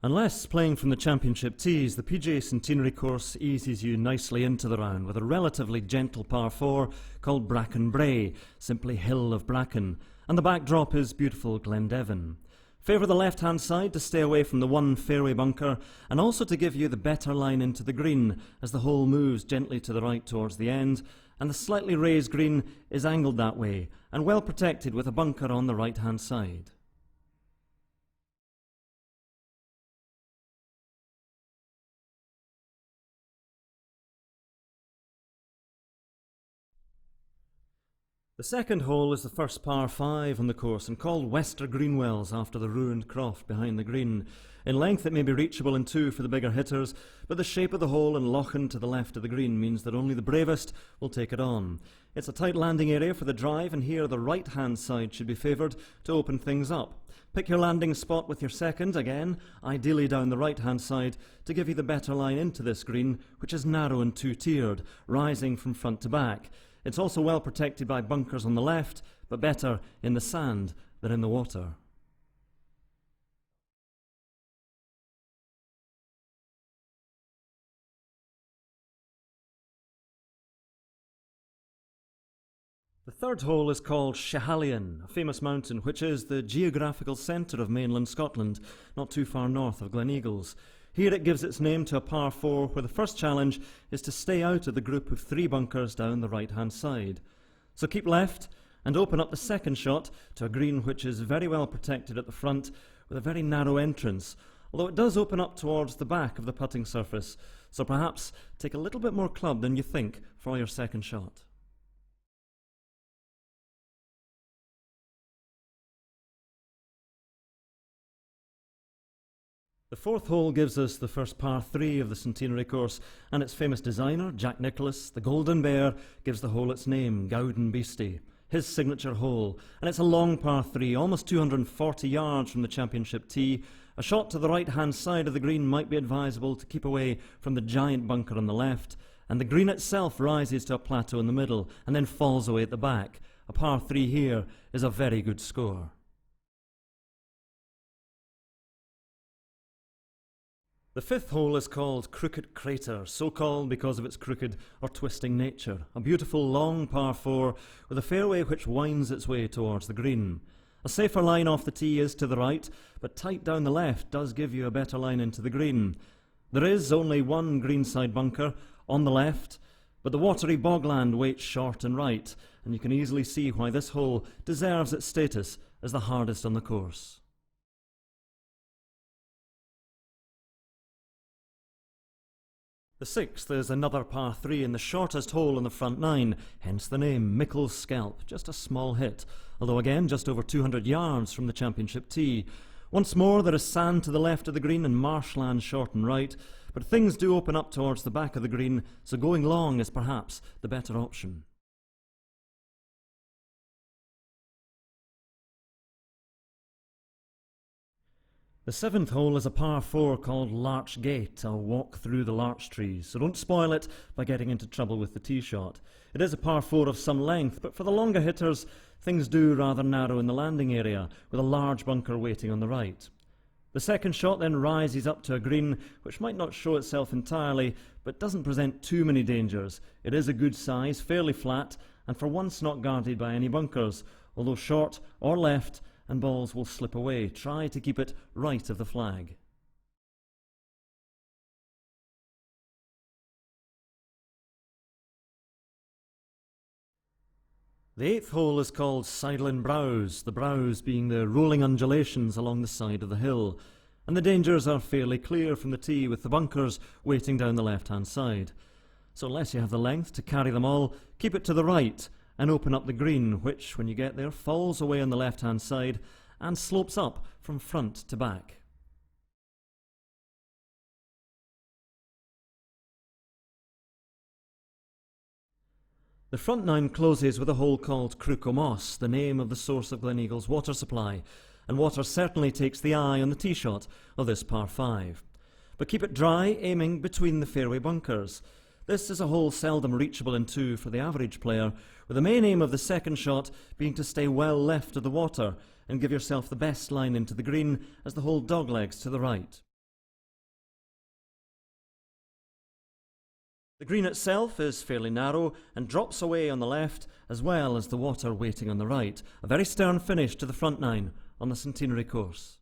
Unless playing from the championship tees, the PGA Centenary Course eases you nicely into the round with a relatively gentle par 4 called Bracken Brae, simply Hill of Bracken, and the backdrop is beautiful Gleneagles. Favour the left-hand side to stay away from the one fairway bunker and also to give you the better line into the green as the hole moves gently to the right towards the end, and the slightly raised green is angled that way and well protected with a bunker on the right-hand side. The second hole is the first par 5 on the course and called Wester Greenwells after the ruined croft behind the green. In length it may be reachable in 2 for the bigger hitters, but the shape of the hole and lochen to the left of the green means that only the bravest will take it on. It's a tight landing area for the drive, and here the right hand side should be favoured to open things up. Pick your landing spot with your second, again, ideally down the right hand side, to give you the better line into this green, which is narrow and 2-tiered, rising from front to back. It's also well protected by bunkers on the left, but better in the sand than in the water. The third hole is called Schiehallion, a famous mountain which is the geographical centre of mainland Scotland, not too far north of Gleneagles. Here it gives its name to a par 4 where the first challenge is to stay out of the group of 3 bunkers down the right-hand side. So keep left and open up the second shot to a green which is very well protected at the front with a very narrow entrance, although it does open up towards the back of the putting surface, so perhaps take a little bit more club than you think for your second shot. The fourth hole gives us the first par 3 of the Centenary Course, and its famous designer, Jack Nicklaus, the Golden Bear, gives the hole its name, Gowden Beastie, his signature hole. And it's a long par 3, almost 240 yards from the championship tee. A shot to the right-hand side of the green might be advisable to keep away from the giant bunker on the left, and the green itself rises to a plateau in the middle and then falls away at the back. A par 3 here is a very good score. The fifth hole is called Crooked Crater, so called because of its crooked or twisting nature. A beautiful long par 4 with a fairway which winds its way towards the green. A safer line off the tee is to the right, but tight down the left does give you a better line into the green. There is only one greenside bunker on the left, but the watery bogland waits short and right, and you can easily see why this hole deserves its status as the hardest on the course. The sixth is another par 3 in the shortest hole in the front 9, hence the name, Mickle's Scalp, just a small hit, although again just over 200 yards from the championship tee. Once more there is sand to the left of the green and marshland short and right, but things do open up towards the back of the green, so going long is perhaps the better option. The seventh hole is a par 4 called Larch Gate. I'll walk through the larch trees, so don't spoil it by getting into trouble with the tee shot. It is a par 4 of some length, but for the longer hitters, things do rather narrow in the landing area, with a large bunker waiting on the right. The second shot then rises up to a green, which might not show itself entirely, but doesn't present too many dangers. It is a good size, fairly flat, and for once not guarded by any bunkers, although short or left, and balls will slip away. Try to keep it right of the flag. The eighth hole is called Sidelin Brows, the brows being the rolling undulations along the side of the hill, and the dangers are fairly clear from the tee with the bunkers waiting down the left-hand side. So unless you have the length to carry them all, keep it to the right and open up the green, which, when you get there, falls away on the left-hand side and slopes up from front to back. The front 9 closes with a hole called Crook o' Moss, the name of the source of Gleneagles' water supply, and water certainly takes the eye on the tee shot of this par 5. But keep it dry, aiming between the fairway bunkers. This is a hole seldom reachable in 2 for the average player, with the main aim of the second shot being to stay well left of the water and give yourself the best line into the green as the hole doglegs to the right. The green itself is fairly narrow and drops away on the left as well as the water waiting on the right. A very stern finish to the front nine on the Centenary Course.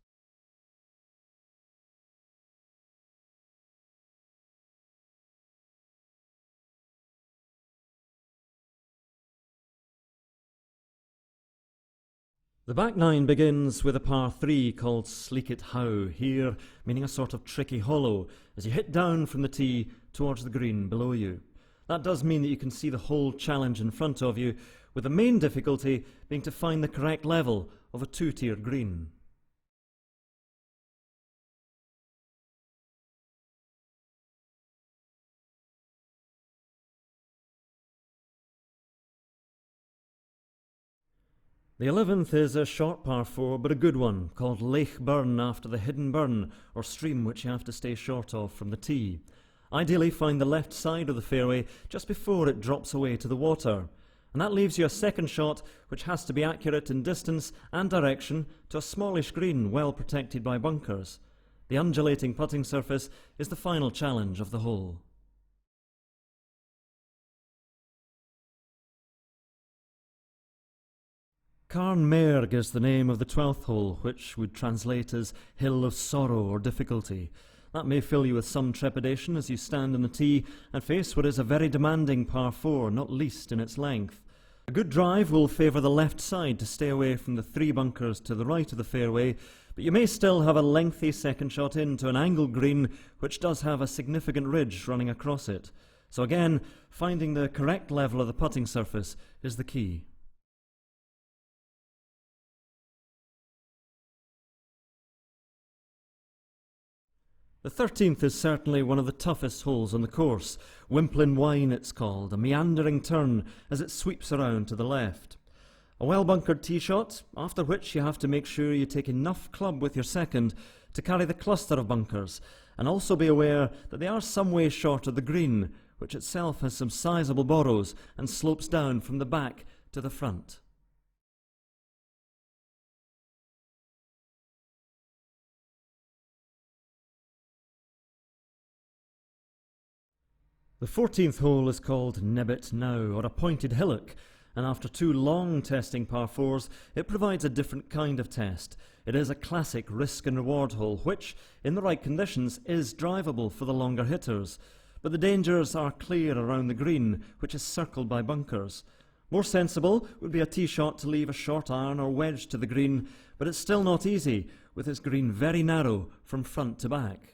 The back nine begins with a par 3 called Sleek It How, here meaning a sort of tricky hollow as you hit down from the tee towards the green below you. That does mean that you can see the whole challenge in front of you, with the main difficulty being to find the correct level of a two-tiered green. The 11th is a short par 4, but a good one, called Lake Burn after the hidden burn, or stream which you have to stay short of from the tee. Ideally find the left side of the fairway just before it drops away to the water, and that leaves you a second shot which has to be accurate in distance and direction to a smallish green well protected by bunkers. The undulating putting surface is the final challenge of the hole. Carnmerg is the name of the 12th hole, which would translate as Hill of Sorrow or Difficulty. That may fill you with some trepidation as you stand on the tee and face what is a very demanding par 4, not least in its length. A good drive will favour the left side to stay away from the 3 bunkers to the right of the fairway, but you may still have a lengthy second shot into an angled green which does have a significant ridge running across it. So again, finding the correct level of the putting surface is the key. The 13th is certainly one of the toughest holes on the course. Wimplin Wine it's called, a meandering turn as it sweeps around to the left. A well-bunkered tee shot, after which you have to make sure you take enough club with your second to carry the cluster of bunkers, and also be aware that they are some way short of the green, which itself has some sizable borrows and slopes down from the back to the front. The 14th hole is called Nibbit Now, or a pointed hillock, and after 2 long testing par 4s, it provides a different kind of test. It is a classic risk and reward hole, which, in the right conditions, is drivable for the longer hitters. But the dangers are clear around the green, which is circled by bunkers. More sensible would be a tee shot to leave a short iron or wedge to the green, but it's still not easy, with this green very narrow from front to back.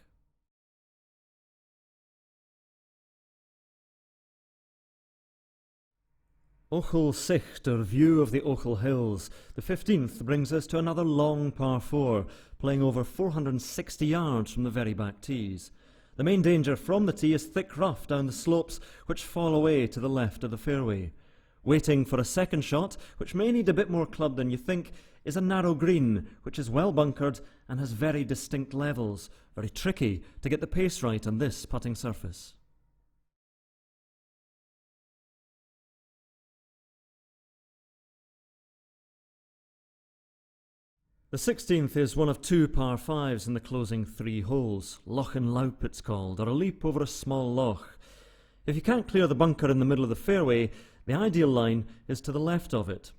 Ochel Sicht, or view of the Ochel Hills. The 15th brings us to another long par 4, playing over 460 yards from the very back tees. The main danger from the tee is thick rough down the slopes which fall away to the left of the fairway. Waiting for a second shot, which may need a bit more club than you think, is a narrow green which is well bunkered and has very distinct levels. Very tricky to get the pace right on this putting surface. The 16th is one of 2 par 5s in the closing 3 holes. Lochen Laup it's called, or a leap over a small loch. If you can't clear the bunker in the middle of the fairway, the ideal line is to the left of it.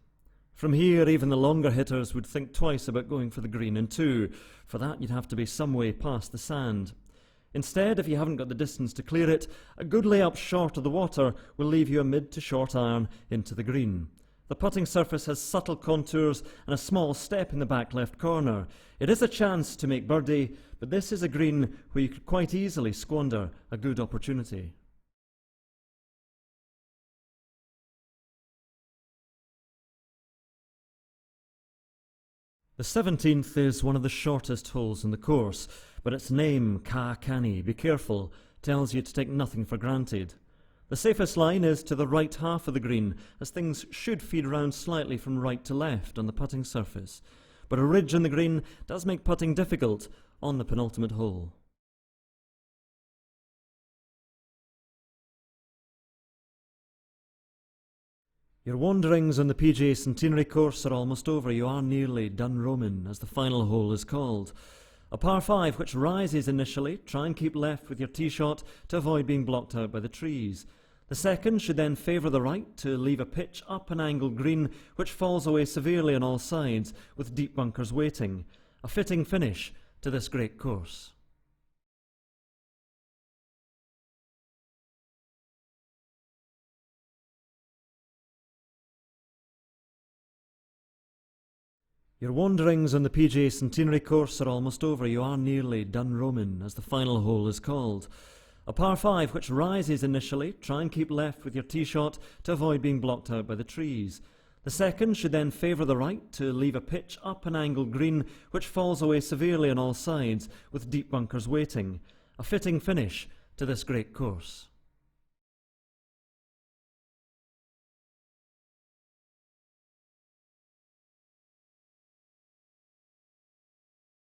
From here, even the longer hitters would think twice about going for the green in 2. For that, you'd have to be some way past the sand. Instead, if you haven't got the distance to clear it, a good layup short of the water will leave you a mid to short iron into the green. The putting surface has subtle contours and a small step in the back left corner. It is a chance to make birdie, but this is a green where you could quite easily squander a good opportunity. The 17th is one of the shortest holes in the course, but its name, Ca Canny, be careful, tells you to take nothing for granted. The safest line is to the right half of the green, as things should feed around slightly from right to left on the putting surface. But a ridge on the green does make putting difficult on the penultimate hole. Your wanderings on the PGA Centenary Course are almost over. You are nearly done roaming, as the final hole is called. A par 5 which rises initially, try and keep left with your tee shot to avoid being blocked out by the trees. The second should then favour the right to leave a pitch up an angled green which falls away severely on all sides with deep bunkers waiting. A fitting finish to this great course. Your wanderings on the PGA Centenary Course are almost over. You are nearly done roaming, as the final hole is called. A par 5 which rises initially, try and keep left with your tee shot to avoid being blocked out by the trees. The second should then favour the right to leave a pitch up an angled green which falls away severely on all sides with deep bunkers waiting. A fitting finish to this great course.